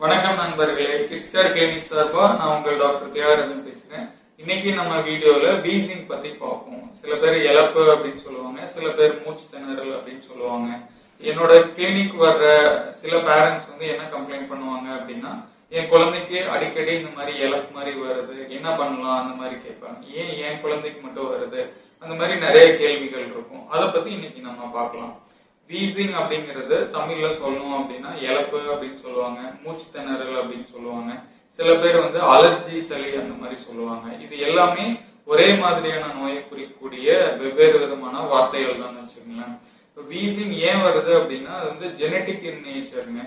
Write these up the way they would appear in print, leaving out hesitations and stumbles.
வணக்கம் நண்பர்களே, கிட்ஸ்கேர் கிளினிக் சார்பா நான் உங்கள் டாக்டர் தியாகராஜன் பேசுறேன். இன்னைக்கு நம்ம வீடியோல வீசிங் பத்தி பார்ப்போம். சில பேர் இழப்பு அப்படின்னு சொல்லுவாங்க, சில பேர் மூச்சு திணறல் அப்படின்னு சொல்லுவாங்க. என்னோட கிளினிக் வர்ற சில பேரண்ட்ஸ் என்ன கம்ப்ளைண்ட் பண்ணுவாங்க அப்படின்னா, என் குழந்தைக்கு அடிக்கடி இந்த மாதிரி இழப்பு மாதிரி வருது, என்ன பண்ணலாம் அந்த மாதிரி கேட்பாங்க. ஏன் என் குழந்தைக்கு மட்டும் வருது, அந்த மாதிரி நிறைய கேள்விகள் இருக்கும். அதை பத்தி இன்னைக்கு நம்ம பார்க்கலாம். வீசிங் அப்படிங்கிறது தமிழ்ல சொல்லணும் அப்படின்னா இழப்பு அப்படின்னு சொல்லுவாங்க, மூச்சு திணறல் அப்படின்னு சொல்லுவாங்க. சில பேர் அலர்ஜி, சளி அந்த மாதிரி சொல்லுவாங்க. இது எல்லாமே ஒரே மாதிரியான நோயை குறிக்கக்கூடிய வெவ்வேறு விதமான வார்த்தைகள் தான் வச்சுக்கோங்களேன். வீசிங் ஏன் வருது அப்படின்னா அது ஜெனட்டிக் இன் நேச்சருங்க.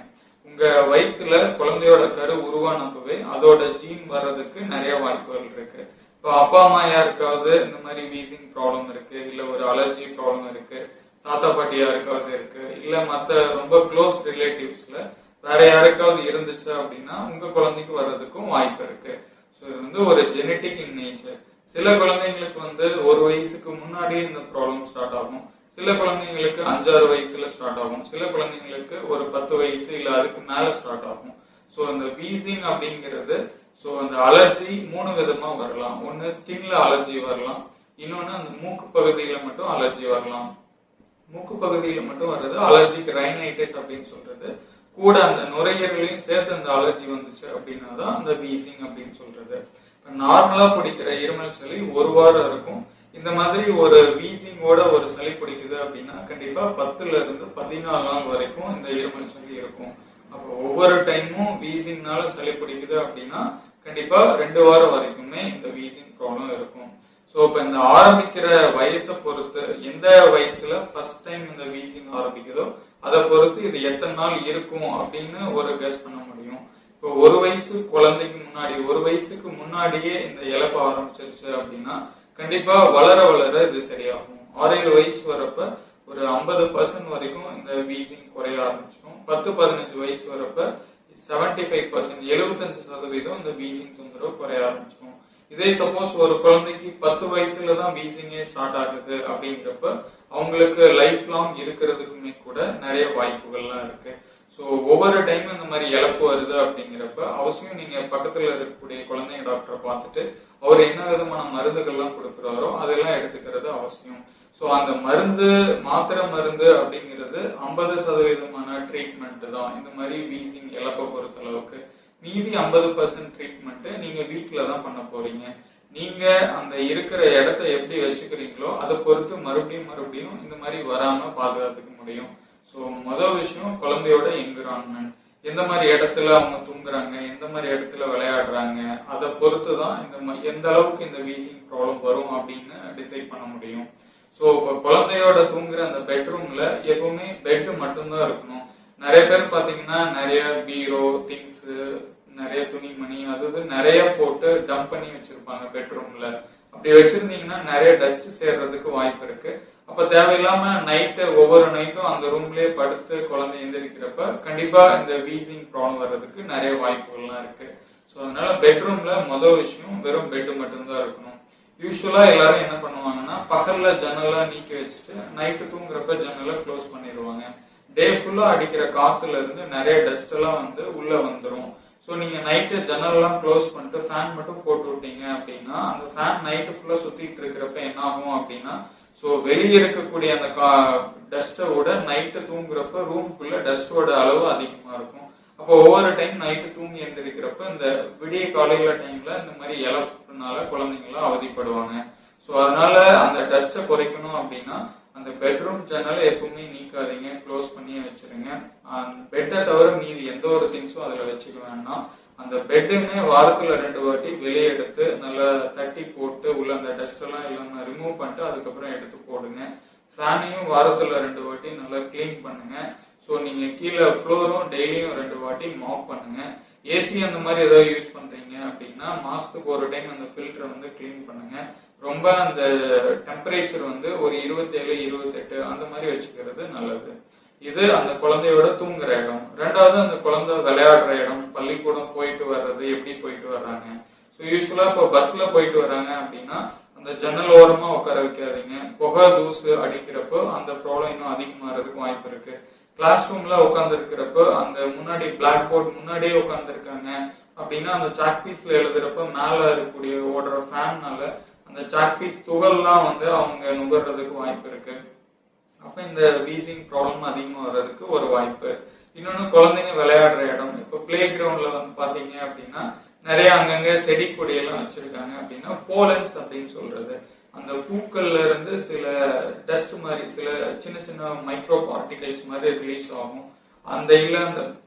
உங்க வயிற்றுல குழந்தையோட கரு உருவானப்பவே அதோட ஜீன் வர்றதுக்கு நிறைய வாய்ப்புகள் இருக்கு. இப்போ அப்பா அம்மா யாருக்காவது இந்த மாதிரி வீசிங் ப்ராப்ளம் இருக்கு, இல்ல ஒரு அலர்ஜி ப்ராப்ளம் இருக்கு, தாத்தா பாட்டி யாருக்காவது இருக்கு, இல்ல மத்த ரொம்ப க்ளோஸ் ரிலேட்டிவ்ஸ்ல வேற யாருக்காவது இருந்துச்சு அப்படின்னா உங்க குழந்தைக்கு வர்றதுக்கும் வாய்ப்பு இருக்கு. ஸோ இது ஒரு ஜெனட்டிக் இன் நேச்சர். சில குழந்தைங்களுக்கு ஒரு வயசுக்கு முன்னாடியே இந்த ப்ராப்ளம் ஸ்டார்ட் ஆகும், சில குழந்தைங்களுக்கு 5-6 வயசுல ஸ்டார்ட் ஆகும், சில குழந்தைங்களுக்கு ஒரு 10 வயசு இல்ல அதுக்கு மேல ஸ்டார்ட் ஆகும். ஸோ இந்த வீசிங் அப்படிங்கிறது அந்த அலர்ஜி 3 விதமா வரலாம். ஒன்னு ஸ்கின்ல அலர்ஜி வரலாம், இன்னொன்னு அந்த மூக்கு பகுதியில மட்டும் அலர்ஜி வரலாம். மூக்கு பகுதியில மட்டும் வர்றது அலர்ஜிக் ரைனைட்டிஸ் அப்படின்னு சொல்றது. கூட அந்த நுரையீரலையும் சேர்த்து அந்த அலர்ஜி வந்துச்சு அப்படின்னா தான் அந்த வீசிங் அப்படின்னு சொல்றது. நார்மலா பிடிக்கிற இருமல் சளி 1 வாரம் இருக்கும். இந்த மாதிரி ஒரு வீசிங்கோட ஒரு சளி பிடிக்குது அப்படின்னா கண்டிப்பா 10ல இருந்து 14 நாள் வரைக்கும் இந்த இருமல் சளி இருக்கும். அப்போ ஒவ்வொரு டைமும் வீசிங்னால சளி பிடிக்குது அப்படின்னா கண்டிப்பா 2 வாரம் வரைக்குமே இந்த வீசிங் ப்ராப்ளம் இருக்கும். சோ இப்ப இந்த ஆரம்பிக்கிற வயசை பொறுத்து, எந்த வயசுல ஃபர்ஸ்ட் டைம் இந்த வீசிங் ஆரம்பிக்குதோ அதை பொறுத்து இது எத்தனை நாள் இருக்கும் அப்படின்னு ஒரு கெஸ் பண்ண முடியும். இப்போ 1 வயசு குழந்தைக்கு முன்னாடி, 1 வயசுக்கு முன்னாடியே இந்த இழப்ப ஆரம்பிச்சிருச்சு அப்படின்னா கண்டிப்பா வளர வளர இது சரியாகும். 6-7 வயசு வரப்ப ஒரு 50% வரைக்கும் இந்த வீசிங் குறைய ஆரம்பிச்சிடும். 10-15 வயசு வரப்ப 75%, 75% இந்த வீசிங் தொந்தரவு குறைய ஆரம்பிச்சிடும். இதே சப்போஸ் ஒரு குழந்தைக்கு 10 வயசுல தான் வீசிங்கே ஸ்டார்ட் ஆகுது அப்படிங்கிறப்ப அவங்களுக்கு லைஃப் லாங் இருக்கிறதுக்குமே கூட நிறைய வாய்ப்புகள்லாம் இருக்கு. சோ ஒவ்வொரு டைமும் இந்த மாதிரி இழப்பு வருது அப்படிங்கிறப்ப அவசியம் நீங்க பக்கத்துல இருக்கக்கூடிய குழந்தை டாக்டரை பார்த்துட்டு அவர் என்ன விதமான மருந்துகள்லாம் கொடுக்குறாரோ அதெல்லாம் எடுத்துக்கிறது அவசியம். சோ அந்த மாத்திரை மருந்து அப்படிங்கிறது 50% ட்ரீட்மெண்ட் தான் இந்த மாதிரி வீசிங் இழப்பை பொறுத்த அளவுக்கு. மீதி 50% ட்ரீட்மெண்ட் நீங்க வீட்டுல தான் பண்ண போறீங்க. நீங்க அந்த இருக்கிற இடத்த எப்படி வச்சுக்கிறீங்களோ அதை பொறுத்து மறுபடியும் இந்த மாதிரி வராம பாதுகாத்துக்க முடியும். சோ முதல் விஷயம் குழந்தையோட என்விரான்மெண்ட், எந்த மாதிரி இடத்துல அவங்க தூங்குறாங்க, எந்த மாதிரி இடத்துல விளையாடுறாங்க, அதை பொறுத்துதான் எந்த அளவுக்கு இந்த வீசிங் ப்ராப்ளம் வரும் அப்படின்னு டிசைட் பண்ண முடியும். சோ இப்ப குழந்தையோட தூங்குற அந்த பெட்ரூம்ல எப்பவுமே பெட் மட்டும்தான் இருக்கணும். நிறைய பேர் பாத்தீங்கன்னா நிறைய பீரோ திங்ஸ், நிறைய துணிமணி அது நிறைய போட்டு டம்ப் பண்ணி வச்சிருப்பாங்க பெட்ரூம்ல. அப்படி வச்சிருந்தீங்கன்னா நிறைய டஸ்ட் சேர்றதுக்கு வாய்ப்பு இருக்கு. அப்ப தேவையில்லாம ஒவ்வொரு நைட்டும் அந்த ரூம்லயே படுத்து குழந்தை எந்திரிக்கிறப்ப கண்டிப்பா இந்த வீசிங் ப்ராப்ளம் வர்றதுக்கு நிறைய வாய்ப்புகள்லாம் இருக்கு. சோ அதனால பெட்ரூம்ல முதல் விஷயம் வெறும் பெட் மட்டும்தான் இருக்கணும். யூஸ்வலா எல்லாரும் என்ன பண்ணுவாங்கன்னா பகல்ல ஜன்னலா நீக்கி வச்சுட்டு நைட்டு தூங்குறப்ப ஜன்னலை க்ளோஸ் பண்ணிடுவாங்க. டே ஃபுல்லா அடிக்கிற காத்துல இருந்து நிறைய டஸ்ட் எல்லாம் உள்ள வந்துடும். சோ நீங்க நைட்டு ஜன்னல் எல்லாம் க்ளோஸ் பண்ணிட்டு ஃபேன் மட்டும் போட்டு விட்டீங்க அப்படின்னா அந்த ஃபேன் நைட்டு ஃபுல்லா சுத்திட்டு இருக்கிறப்ப என்ன ஆகும் அப்படின்னா வெளியே இருக்கக்கூடிய அந்த டஸ்ட விட நைட்டு தூங்குறப்ப ரூம்குள்ள டஸ்டோட அளவு அதிகமா இருக்கும். அப்போ ஒவ்வொரு டைம் நைட்டு தூங்கி எழுந்திருக்கிறப்ப இந்த விடிய காலையில டைம்ல இந்த மாதிரி இழப்புனால குழந்தைங்களாம் அவதிப்படுவாங்க. சோ அதனால அந்த டஸ்ட குறைக்கணும் அப்படின்னா அந்த பெட்ரூம் ஜன்னலை எப்பவுமே நீக்காதீங்க, க்ளோஸ் பண்ணியே வச்சிருங்க. பெட்டை தவிர மீதி எந்த ஒரு திங்ஸும் அதுல வச்சுக்க வேண்டாம். அந்த பெட்டுமே வாரத்துல 2 வாட்டி வெளியே எடுத்து நல்லா தட்டி போட்டு உள்ள அந்த டஸ்ட் எல்லாம் இல்லாம ரிமூவ் பண்ணிட்டு அதுக்கப்புறம் எடுத்து போடுங்க. ஃபேனையும் வாரத்துல 2 வாட்டி நல்லா கிளீன் பண்ணுங்க. சோ நீங்க கீழே ஃப்ளோரும் டெய்லியும் 2 வாட்டி மாப் பண்ணுங்க. ஏசி அந்த மாதிரி ஏதாவது யூஸ் பண்றீங்க அப்படின்னா மாசத்துக்கு ஒரு டைம் அந்த ஃபில்டரை கிளீன் பண்ணுங்க. ரொம்ப அந்த டெம்பரேச்சர் ஒரு 27-28 அந்த மாதிரி வச்சுக்கிறது நல்லது. இது அந்த குழந்தையோட தூங்குற இடம். ரெண்டாவது அந்த குழந்தை விளையாடுற இடம், பள்ளிக்கூடம் போயிட்டு வர்றது, எப்படி போயிட்டு வர்றாங்க. ஸோ யூஸ்வலா இப்போ பஸ்ல போயிட்டு வர்றாங்க அப்படின்னா அந்த ஜன்னல் ஓரமா உட்கார வைக்காதீங்க. புகை தூசு அடிக்கிறப்போ அந்த ப்ராப்ளம் இன்னும் அதிகமாகிறதுக்கு வாய்ப்பு இருக்கு. கிளாஸ் ரூம்ல உட்கார்ந்து இருக்கிறப்ப அந்த முன்னாடி பிளாக் போர்ட் முன்னாடியே உட்கார்ந்து இருக்காங்க அப்படின்னா அந்த சாக் பீஸ்ல எழுதுறப்ப மேல இருக்கக்கூடிய ஓடுற ஃபேன்னால அந்த சாக் பீஸ் துகள்லாம் வந்து அவங்க நுகர்றதுக்கு வாய்ப்பு இருக்கு. அப்ப இந்த வீசிங் ப்ராப்ளம் அதிகமா வர்றதுக்கு ஒரு வாய்ப்பு. இன்னொன்னு குழந்தைங்க விளையாடுற இடம். இப்ப பிளே கிரவுண்ட்ல வந்து பாத்தீங்க அப்படின்னா நிறைய அங்கங்க செடி கொடியெல்லாம் வச்சிருக்காங்க அப்படின்னா போலன்ஸ் அப்படின்னு சொல்றது அந்த பூக்கள்ல இருந்து சில டஸ்ட் மாதிரி சில சின்ன சின்ன மைக்ரோ பார்ட்டிகல்ஸ் மாதிரி ரிலீஸ் ஆகும். அந்த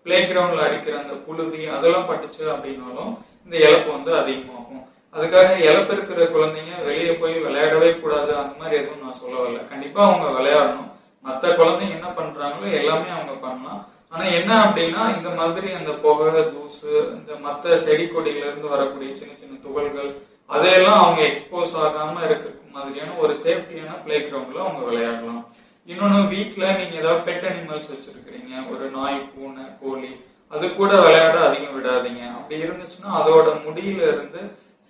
பிளே கிரவுண்ட்ல அடிக்கிற அந்த புழுதி அதெல்லாம் பட்டுச்சு அப்படின்னாலும் இந்த இழப்பு வந்து அதிகமாகும். அதுக்காக இழப்பு இருக்கிற குழந்தைங்க வெளியே போய் விளையாடவே கூடாது அந்த மாதிரி எதுவும் நான் சொல்ல வரல. கண்டிப்பா அவங்க விளையாடணும். மற்ற குழந்தைங்க என்ன பண்றாங்களோ எல்லாமே அவங்க பண்ணலாம். ஆனா என்ன அப்படின்னா இந்த மாதிரி அந்த புகை தூசு இந்த மற்ற செடி கொடியில இருந்து வரக்கூடிய சின்ன சின்ன துகள்கள் அதையெல்லாம் அவங்க எக்ஸ்போஸ் ஆகாம இருக்க மாதிரியான ஒரு சேஃப்டியான பிளே கிரவுண்ட்ல அவங்க விளையாடலாம். இன்னொன்னு வீட்டுல நீங்க ஏதாவது பெட் அனிமல்ஸ் வச்சிருக்கிறீங்க, ஒரு நாய், பூனை, கோழி, அது கூட விளையாட அதிகம் விடாதீங்க. அப்படி இருந்துச்சுன்னா அதோட முடியில இருந்து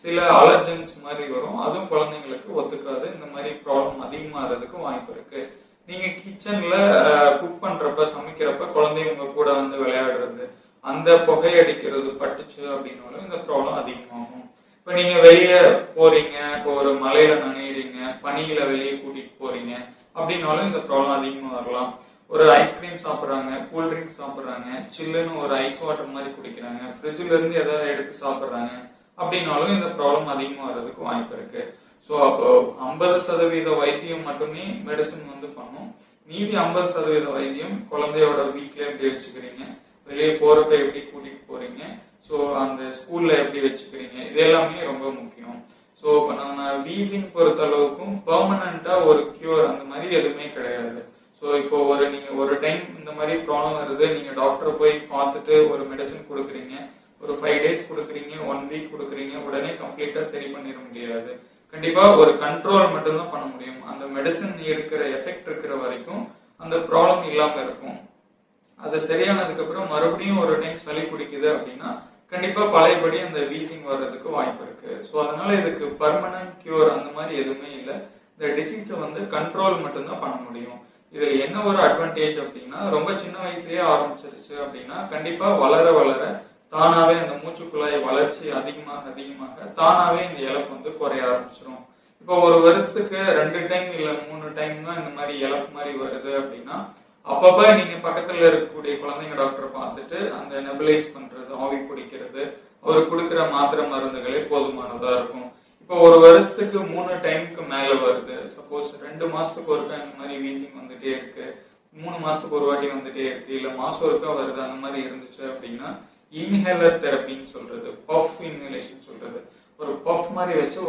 சில அலர்ஜன்ஸ் மாதிரி வரும். அதுவும் குழந்தைங்களுக்கு ஒத்துக்காது. இந்த மாதிரி ப்ராப்ளம் அதிகமாகிறதுக்கு வாய்ப்பு இருக்கு. நீங்க கிச்சன்ல குக் பண்றப்ப சமைக்கிறப்ப குழந்தைங்க உங்க கூட வந்து விளையாடுறது அந்த புகை அடிக்கிறது பட்டுச்சு அப்படின்னாலும் இந்த ப்ராப்ளம் அதிகமாகும். இப்ப நீங்க வெளியே போறீங்க, இப்போ ஒரு மலையில நனையிறீங்க, பனியில வெளியே கூட்டிட்டு போறீங்க அப்படின்னாலும் இந்த ப்ராப்ளம் அதிகமா வரலாம். ஒரு ஐஸ்கிரீம் சாப்பிடுறாங்க, கூல் ட்ரிங்க்ஸ் சாப்பிடுறாங்க, சில்லுன்னு ஒரு ஐஸ் வாட்டர் மாதிரி குடிக்கிறாங்க, ஃப்ரிட்ஜ்ல இருந்து ஏதாவது எடுத்து சாப்பிடுறாங்க அப்படின்னாலும் இந்த ப்ராப்ளம் அதிகமா வர்றதுக்கு வாய்ப்பு இருக்கு. சோ அப்போ 50% வைத்தியம் மட்டுமே மெடிசன் வந்து பண்ணும். மீதி 50% வைத்தியம் குழந்தையோட வீட்ல எப்படி வச்சுக்கிறீங்க, வெளியே போறப்ப எப்படி கூட்டிட்டு போறீங்க, சோ அந்த ஸ்கூல்ல எப்படி வச்சுக்கிறீங்க, இது எல்லாமே ரொம்ப முக்கியம். சோ இப்ப நம்ம வீசிங் பொறுத்த அளவுக்கும் பெர்மனண்டா ஒரு கியூர் அந்த மாதிரி எதுவுமே கிடையாது. சோ இப்போ நீங்க ஒரு டைம் இந்த மாதிரி ப்ராப்ளம் வருது, நீங்க டாக்டரை போய் பார்த்துட்டு ஒரு மெடிசன் கொடுக்குறீங்க, ஒரு 5 days கொடுக்குறீங்க, 1 week கொடுக்குறீங்க, உடனே கம்ப்ளீட்டா சரி பண்ணிட முடியாது. கண்டிப்பா ஒரு கண்ட்ரோல் மட்டும்தான் பண்ண முடியும். அந்த மெடிசன் இருக்கிற எஃபெக்ட் இருக்கிற வரைக்கும் அந்த ப்ராப்ளம் இல்லாம இருக்கும். அது சரியானதுக்கு அப்புறம் மறுபடியும் ஒரு டைம் சளி பிடிக்குது அப்படின்னா கண்டிப்பா பழையபடி அந்த வீசிங் வர்றதுக்கு வாய்ப்பு இருக்கு. சோ அதனால இதுக்கு பர்மனன்ட் கியூர் அந்த மாதிரி எதுவுமே இல்லை. இந்த டிசீஸை வந்து கண்ட்ரோல் மட்டும்தான் பண்ண முடியும். இதுல என்ன ஒரு அட்வான்டேஜ் அப்படின்னா ரொம்ப சின்ன வயசுலயே ஆரம்பிச்சிருச்சு அப்படின்னா கண்டிப்பா வளர வளர தானாவே அந்த மூச்சுக்குழாய் வளர்ச்சி அதிகமாக தானாவே இந்த இழப்பு வந்து குறைய ஆரம்பிச்சிடும். இப்போ ஒரு வருஷத்துக்கு 2 டைம் இல்ல 3 டைம் தான் இந்த மாதிரி இழப்பு மாதிரி வருது அப்படின்னா அப்பப்ப நீங்க பக்கத்துல இருக்கக்கூடிய குழந்தைங்க டாக்டரை பார்த்துட்டு அந்த நெபுலைஸ் பண்றது, ஆவி பிடிக்கிறது, அவர் கொடுக்கிற மாத்திரை மருந்துகளே போதுமானதா இருக்கும். இப்போ ஒரு வருஷத்துக்கு 3 டைமுக்கு மேல வருது, சப்போஸ் 2 மாசத்துக்கு ஒருக்கா இந்த மாதிரி வீசிங் வந்துட்டே இருக்கு, 3 மாசத்துக்கு ஒரு வாட்டி வந்துட்டே இருக்கு, இல்ல மாசம் ஒருக்கா வருது, அந்த மாதிரி இருந்துச்சு அப்படின்னா இன்ஹேலர் தெரப்பின்னு சொல்றது, பஃப் இன்ஹேலேஷன் சொல்றது, ஒரு பஃப் மாதிரி வச்சு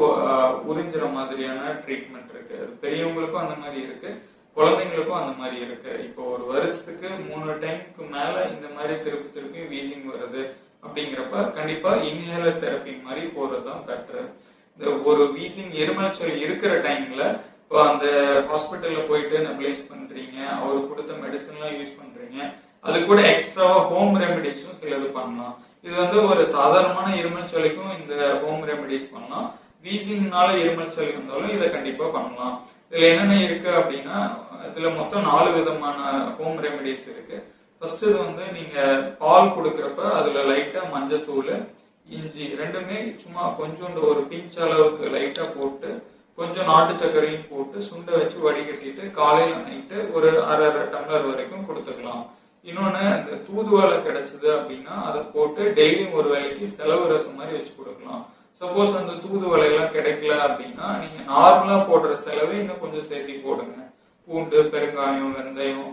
உறிஞ்சுற மாதிரியான ட்ரீட்மெண்ட் இருக்கு. பெரியவங்களுக்கும் அந்த மாதிரி இருக்கு, குழந்தைங்களுக்கும் அந்த மாதிரி இருக்கு. இப்போ ஒரு வருஷத்துக்கு 3 டைமுக்கு மேல இந்த மாதிரி திருப்பி வீசிங் வருது அப்படிங்கிறப்ப கண்டிப்பா இன்ஹேலர் தெரப்பி மாதிரி போறதுதான் பெட்டர். இந்த ஒரு வீசிங் எருமச்சல் இருக்கிற டைம்ல இப்போ அந்த ஹாஸ்பிட்டல்ல போயிட்டு நெபுலைஸ் பண்றீங்க, அவர் கொடுத்த மெடிசன் எல்லாம் யூஸ் பண்றீங்க, அது கூட எக்ஸ்ட்ராவா ஹோம் ரெமெடிஸும் சிலது பண்ணலாம். இது வந்து ஒரு சாதாரணமான இருமல் சளிக்கும் இந்த ஹோம் ரெமெடிஸ் பண்ணலாம். வீசிங்னால இருமல் சளி இருந்தாலும் இதை கண்டிப்பா பண்ணலாம். இதுல என்னென்ன இருக்கு அப்படின்னா இதுல மொத்தம் 4 விதமான ஹோம் ரெமெடிஸ் இருக்கு. ஃபர்ஸ்ட் இது வந்து நீங்க பால் கொடுக்கறப்ப அதுல லைட்டா மஞ்சத்தூள், இஞ்சி ரெண்டுமே சும்மா கொஞ்சோண்டு ஒரு பிஞ்ச் அளவுக்கு லைட்டா போட்டு கொஞ்சம் நாட்டு சர்க்கரையும் போட்டு சுண்ட வச்சு வடிகட்டிட்டு காலையில நைட்டு ஒரு அரை டம்ளர் வரைக்கும் கொடுத்துக்கலாம். இன்னொன்னு இந்த தூதுவளை கிடைச்சது அப்படின்னா அதை போட்டு டெய்லியும் ஒரு வேளைக்கு செலவு ரசம் மாதிரி வச்சு கொடுக்கலாம். சப்போஸ் அந்த தூதுவளை எல்லாம் கிடைக்கல அப்படின்னா நீங்க நார்மலா போடுற செலவை இன்னும் கொஞ்சம் சேர்த்து போடுங்க. பூண்டு, பெருங்காயம், வெந்தயம்,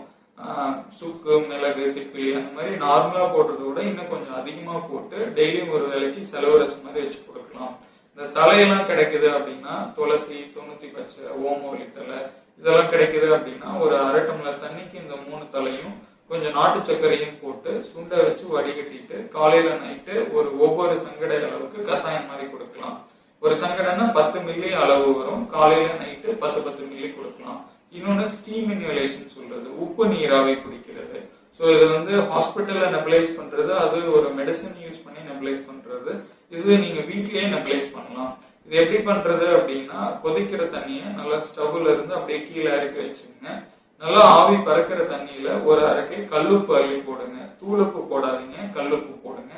சுக்கு, மிளகு, திப்பிலி அந்த மாதிரி நார்மலா போடுறத விட இன்னும் கொஞ்சம் அதிகமா போட்டு டெய்லியும் ஒரு வேளைக்கு செலவு ரசம் மாதிரி வச்சு கொடுக்கலாம். இந்த தலையெல்லாம் கிடைக்குது அப்படின்னா துளசி, தொண்ணூத்தி பச்சை, ஓமவல்லி தலை இதெல்லாம் கிடைக்குது அப்படின்னா ஒரு அரை டம்ளர் தண்ணிக்கு இந்த 3 தலையும் கொஞ்சம் நாட்டு சர்க்கரையும் போட்டு சுண்ட வச்சு வடிகட்டிட்டு காலையில நைட்டு ஒவ்வொரு சங்கடை அளவுக்கு கஷாயம் மாதிரி கொடுக்கலாம். ஒரு சங்கடைன்னா 10 மில்லி அளவு வரும், காலையில நைட்டு 10 மில்லி கொடுக்கலாம். இன்னொன்னு ஸ்டீம் இன்ஹலேஷன் சொல்றது, உப்பு நீராவி குடிக்கிறது. சோ இது வந்து ஹாஸ்பிட்டல்ல நெபுலைஸ் பண்றது, அது ஒரு மெடிசன் யூஸ் பண்ணி நெபுலைஸ் பண்றது. இது நீங்க வீட்லயே நெபுலைஸ் பண்ணலாம். இது எப்படி பண்றது அப்படின்னா கொதிக்கிற தண்ணியை நல்லா ஸ்டவ்ல இருந்து அப்படியே கீழே இறக்கி வச்சுங்க. நல்லா ஆவி பறக்கிற தண்ணியில ஒரு அரைக்கை கல்லுப்பு அள்ளி போடுங்க. தூளுப்பு போடாதீங்க, கல்லுப்பு போடுங்க.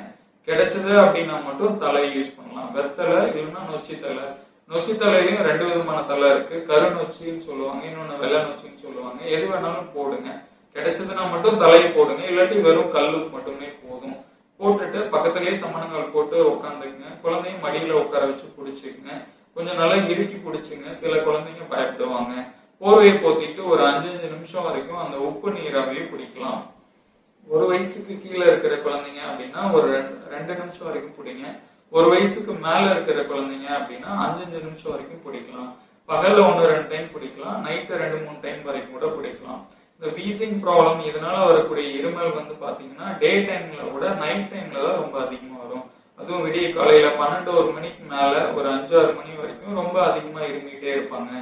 கிடைச்சது அப்படின்னா மட்டும் தலை யூஸ் பண்ணலாம். வெத்தலை இல்லைன்னா நொச்சி தலை. நொச்சி தலையிலயும் 2 விதமான தலை இருக்கு. கரு நொச்சின்னு சொல்லுவாங்க, இன்னொன்னு வெள்ளை நொச்சின்னு சொல்லுவாங்க. எது வேணாலும் போடுங்க. கிடைச்சதுன்னா மட்டும் தலை போடுங்க, இல்லாட்டி வெறும் கல்லுப்பு மட்டுமே போதும். போட்டுட்டு பக்கத்திலேயே சமணங்கால் போட்டு உட்காந்துக்குங்க. குழந்தையும் மடியில உட்கார வச்சு பிடிச்சிக்குங்க. கொஞ்சம் நல்லா இறுக்கி பிடிச்சுங்க. சில குழந்தைங்க பயப்படுவாங்க. போர்வையை போத்திட்டு ஒரு 5 நிமிஷம் வரைக்கும் அந்த உப்பு நீராவையும் குடிக்கலாம். 1 வயசுக்கு கீழே இருக்கிற குழந்தைங்க அப்படின்னா ஒரு 2 நிமிஷம் வரைக்கும் பிடிங்க. 1 வயசுக்கு மேல இருக்கிற குழந்தைங்க அப்படின்னா 5 நிமிஷம் வரைக்கும் பிடிக்கலாம். பகல்ல 1-2 டைம் பிடிக்கலாம், நைட்டு 2-3 டைம் வரைக்கும் கூட பிடிக்கலாம். இந்த வீசிங் ப்ராப்ளம் இதனால வரக்கூடிய இருமல் பாத்தீங்கன்னா டே டைம்ல விட நைட் டைம்ல தான் ரொம்ப அதிகமா வரும். அதுவும் விடிய காலையில 12-1 மணிக்கு மேல ஒரு 5-6 மணி வரைக்கும் ரொம்ப அதிகமா இருமிட்டே இருப்பாங்க.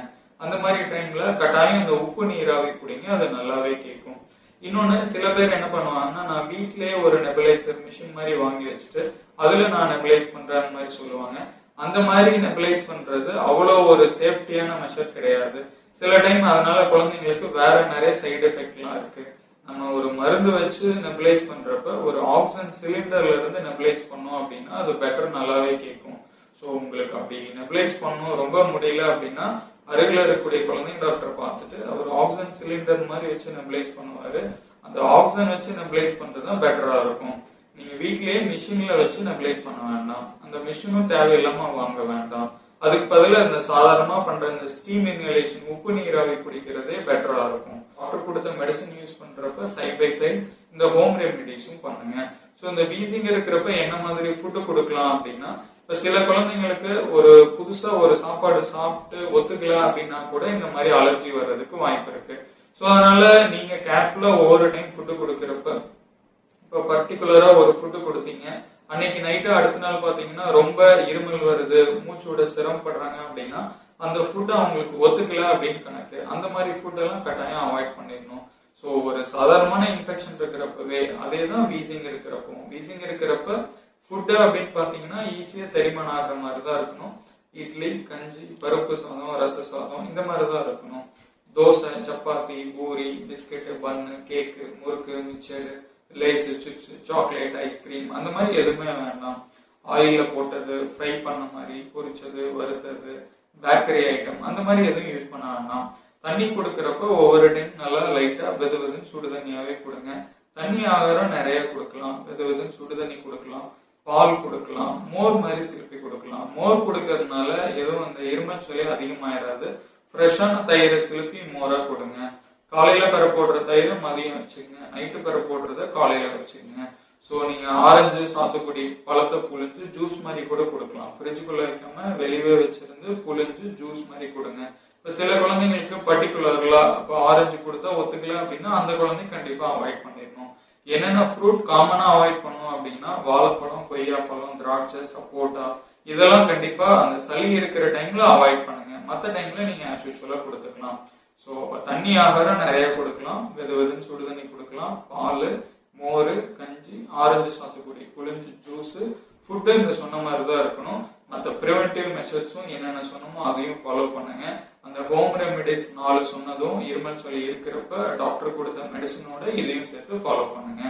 அந்த மாதிரி டைம்ல கட்டாயம் இந்த உப்பு நீராவி குடிங்க, அது நல்லாவே கேட்கும். இன்னொன்னு சில பேர் என்ன பண்ணுவாங்கன்னா, நான் வீட்லயே ஒரு நெபுலைசர் மிஷின் மாதிரி வாங்கி வச்சுட்டு அதுல நான் நெபுலைஸ் பண்றேன் மாதிரி சொல்லுவாங்க. அந்த மாதிரி நெபுலைஸ் பண்றது அவ்வளவு ஒரு சேஃப்டியான மெஷர் கிடையாது. சில டைம் அதனால குழந்தைங்களுக்கு வேற நிறைய சைடு எஃபெக்ட் எல்லாம் இருக்கு. நம்ம ஒரு மருந்து வச்சு நெபுலைஸ் பண்றப்ப ஒரு ஆக்சிஜன் சிலிண்டர்ல இருந்து நெபுலைஸ் பண்ணோம் அப்படின்னா அது பெட்டர், நல்லாவே கேட்கும். சோ உங்களுக்கு அப்படி நெபுலைஸ் பண்ணணும் ரொம்ப முடியல அப்படின்னா அருகில் இருக்கக்கூடிய குழந்தைங்க டாக்டர் பார்த்துட்டு அவர் ஆக்சிஜன் சிலிண்டர் மாதிரி வச்சு நெபுலைஸ் பண்ணுவாரு. அந்த ஆக்சிஜன் வச்சு நெபுலைஸ் பண்றதுதான் பெட்டரா இருக்கும். நீங்க வீட்லயே மிஷின்ல வச்சு நெபுலைஸ் பண்ண வேண்டாம். அந்த மிஷினும் தேவையில்லாம வாங்க வேண்டாம். அதுக்கு பதிலா இந்த சாதாரணமா பண்ற இந்த ஸ்டீம் இன்ஹலேஷன் உப்பு நீராவி குடிக்கிறதே பெட்டரா இருக்கும். டாக்டர் கொடுத்த மெடிசன் யூஸ் பண்றப்ப சைட் பை சைட் இந்த ஹோம் ரெமிடிஸும் பண்ணுங்க. சோ இந்த வீசிங் இருக்கிறப்ப என்ன மாதிரி ஃபுட்டு கொடுக்கலாம் அப்படின்னா, இப்ப சில குழந்தைங்களுக்கு ஒரு புதுசா ஒரு சாப்பாடு சாப்பிட்டு ஒத்துக்கல அப்படின்னா கூட இந்த மாதிரி அலர்ஜி வர்றதுக்கு வாய்ப்பு இருக்கு. சோ அதனால நீங்க கேர்ஃபுல்லா ஒவ்வொரு டைம் ஃபுட்டு கொடுக்கறப்ப, இப்ப பர்டிகுலரா ஒரு ஃபுட்டு கொடுத்தீங்க, அன்னைக்கு நைட்டு அடுத்த நாள் பாத்தீங்கன்னா ரொம்ப இருமல் வருது, மூச்சோட சிரமப்படுறாங்க அப்படின்னா அந்த ஃபுட் அவங்களுக்கு ஒத்துக்கல அப்படின்னு கணக்கு. அந்த மாதிரி ஃபுட் எல்லாம் கட்டாயம் அவாய்ட் பண்ணிடணும். சோ ஒரு சாதாரணமான இன்ஃபெக்ஷன் இருக்கிறப்பவே அதேதான் வீசிங் இருக்கிறப்பவும். வீசிங் இருக்கிறப்ப ஃபுட் அப்படின்னு பாத்தீங்கன்னா ஈஸியா செரிமானம் ஆகிற மாதிரிதான் இருக்கணும். இட்லி, கஞ்சி, பருப்பு சாதம், ரச சாதம் இந்த மாதிரிதான் இருக்கணும். Dosa, chapati, puri, biscuit, bun, cake, murukku, mixture, Lay's, chips, chocolate, ice cream அந்த மாதிரி எதுவுமே வேண்டாம். ஆயில போட்டது, ஃப்ரை பண்ண மாதிரி, பொரிச்சது, வறுத்தது, பேக்கரி ஐட்டம் அந்த மாதிரி எதுவும் யூஸ் பண்ண வேண்டாம். தண்ணி கொடுக்கறப்ப ஒவ்வொரு டைம் நல்லா லைட்டா வெது வெதுன்னு சுடு தண்ணியாவே கொடுங்க. தண்ணி ஆகாரம் நிறைய கொடுக்கலாம், வெது வெதுன்னு சுடு தண்ணி கொடுக்கலாம், பால் கொடுக்கலாம், மோர் மாதிரி சிலுப்பி கொடுக்கலாம். மோர் கொடுக்கறதுனால எதுவும் அந்த இருமல் சொல்லி அதிகமாயிராது. ஃப்ரெஷ்ஷான தயிரை சிலுப்பி மோரா கொடுங்க. காலையில பெற போடுற தயிர் மதியம் வச்சுக்கங்க, நைட்டு பெற போடுறத காலையில வச்சுக்கங்க. சோ நீங்க ஆரஞ்சு, சாத்துக்குடி பழத்தை புழிஞ்சு ஜூஸ் மாதிரி கூட கொடுக்கலாம். ஃப்ரிட்ஜுக்குள்ள வைக்காம வெளியே வச்சிருந்து புழிஞ்சு ஜூஸ் மாதிரி கொடுங்க. இப்ப சில குழந்தைங்களுக்கு பர்டிகுலர்லா இப்ப ஆரஞ்சு கொடுத்தா ஒத்துக்கல அப்படின்னா அந்த குழந்தை கண்டிப்பா அவாய்ட் பண்ணிடணும். என்னென்ன ஃப்ரூட் காமனா அவாய்ட் பண்ணும் அப்படின்னா வாழைப்பழம், கொய்யாப்பழம், திராட்சை, சப்போட்டா இதெல்லாம் கண்டிப்பா அந்த சளி இருக்கிற டைம்ல அவாய்ட் பண்ணுங்க. மத்த டைம்ல நீங்க ஆஸ் யூசுவலா கொடுத்துக்கலாம். சோ தண்ணி ஆகாரம் நிறைய கொடுக்கலாம், வெது வெதுன்னு சுடு தண்ணி கொடுக்கலாம், பால், மோர், கஞ்சி, ஆரஞ்சு, சாத்துக்குடி புழிஞ்சு ஜூஸ், ஃபுட்டு இந்த சொன்ன மாதிரிதான் இருக்கணும். மற்ற ப்ரிவென்டிவ் மெஷர்ஸும் என்னென்ன சொன்னமோ அதையும் ஃபாலோ பண்ணுங்க. அந்த ஹோம் ரெமிடிஸ் 4 சொன்னதும் இருமல் சொல்லி இருக்கிறப்ப டாக்டர் கொடுத்த மெடிசனோட இதையும் சேர்த்து ஃபாலோ பண்ணுங்க.